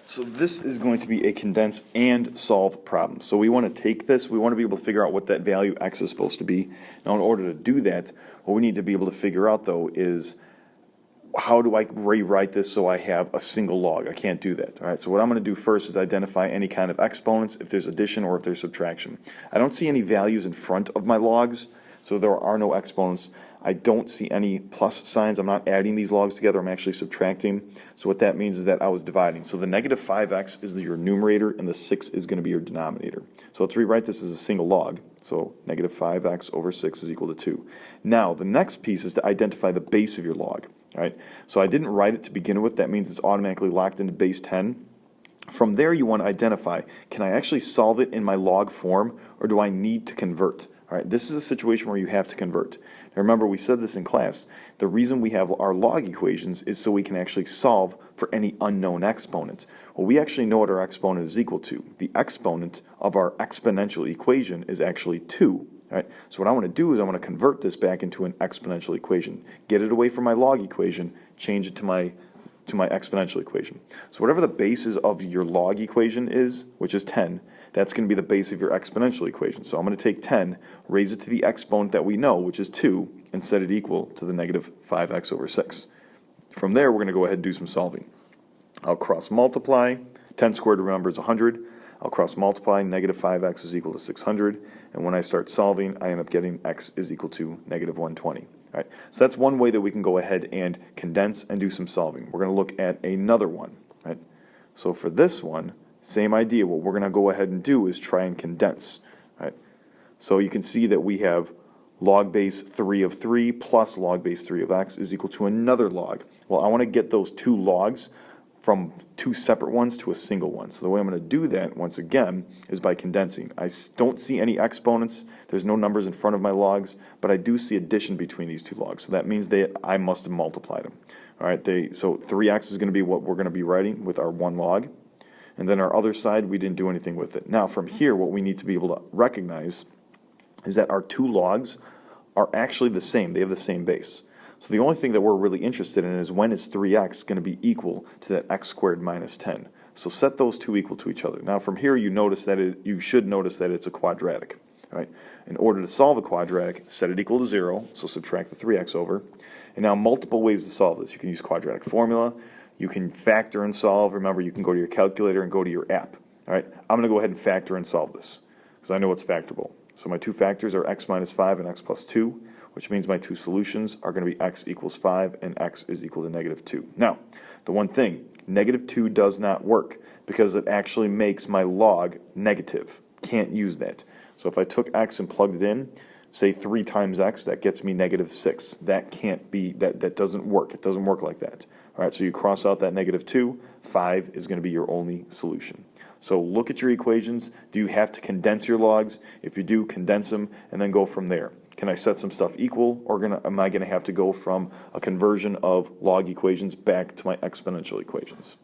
So this is going to be a condense and solve problem. So we want to take this, we want to be able to figure out what that value x is supposed to be. Now in order to do that, what we need to be able to figure out though is how do I rewrite this so I have a single log? I can't do that. All right, so what I'm going to do first is identify any kind of exponents, if there's addition or if there's subtraction. I don't see any values in front of my logs, so there are no exponents. I don't see any plus signs. I'm not adding these logs together. I'm actually subtracting. So what that means is that I was dividing. So the negative 5x is your numerator, and the 6 is going to be your denominator. So let's rewrite this as a single log. So negative 5x over 6 is equal to 2. Now, the next piece is to identify the base of your log. All right, so I didn't write it to begin with. That means it's automatically locked into base 10. From there, you want to identify, can I actually solve it in my log form, or do I need to convert? All right, this is a situation where you have to convert. Now remember, we said this in class. The reason we have our log equations is so we can actually solve for any unknown exponent. Well, we actually know what our exponent is equal to. The exponent of our exponential equation is actually 2. All right, so what I want to do is I want to convert this back into an exponential equation. Get it away from my log equation, change it to my exponential equation. So whatever the basis of your log equation is, which is 10, that's going to be the base of your exponential equation. So I'm going to take 10, raise it to the exponent that we know, which is 2, and set it equal to the negative 5x over 6. From there, we're going to go ahead and do some solving. I'll cross multiply. 10 squared, remember, is 100. I'll cross multiply. Negative 5x is equal to 600. And when I start solving, I end up getting x is equal to negative 120. All right, so that's one way that we can go ahead and condense and do some solving. We're going to look at another one. Right? So for this one, same idea. What we're going to go ahead and do is try and condense. Right? So you can see that we have log base 3 of 3 plus log base 3 of x is equal to another log. Well, I want to get those two logs from two separate ones to a single one. So the way I'm going to do that, once again, is by condensing. I don't see any exponents. There's no numbers in front of my logs, but I do see addition between these two logs. So that means that I must have multiplied them. All right, so 3x is going to be what we're going to be writing with our one log. And then our other side, we didn't do anything with it. Now from here, what we need to be able to recognize is that our two logs are actually the same. They have the same base. So the only thing that we're really interested in is when is 3x going to be equal to that x squared minus 10. So set those two equal to each other. Now from here you should notice that it's a quadratic. All right? In order to solve a quadratic, set it equal to 0, so subtract the 3x over. And now multiple ways to solve this. You can use quadratic formula, you can factor and solve. Remember, you can go to your calculator and go to your app. All right? I'm going to go ahead and factor and solve this because I know it's factorable. So my two factors are x minus 5 and x plus 2. Which means my two solutions are going to be x equals 5 and x is equal to negative 2. Now, the one thing, negative 2 does not work because it actually makes my log negative. Can't use that. So if I took x and plugged it in, say 3 times x, that gets me negative 6. That can't be, that doesn't work. It doesn't work like that. All right, so you cross out that negative 2, 5 is going to be your only solution. So look at your equations. Do you have to condense your logs? If you do, condense them and then go from there. Can I set some stuff equal, or am I going to have to go from a conversion of log equations back to my exponential equations?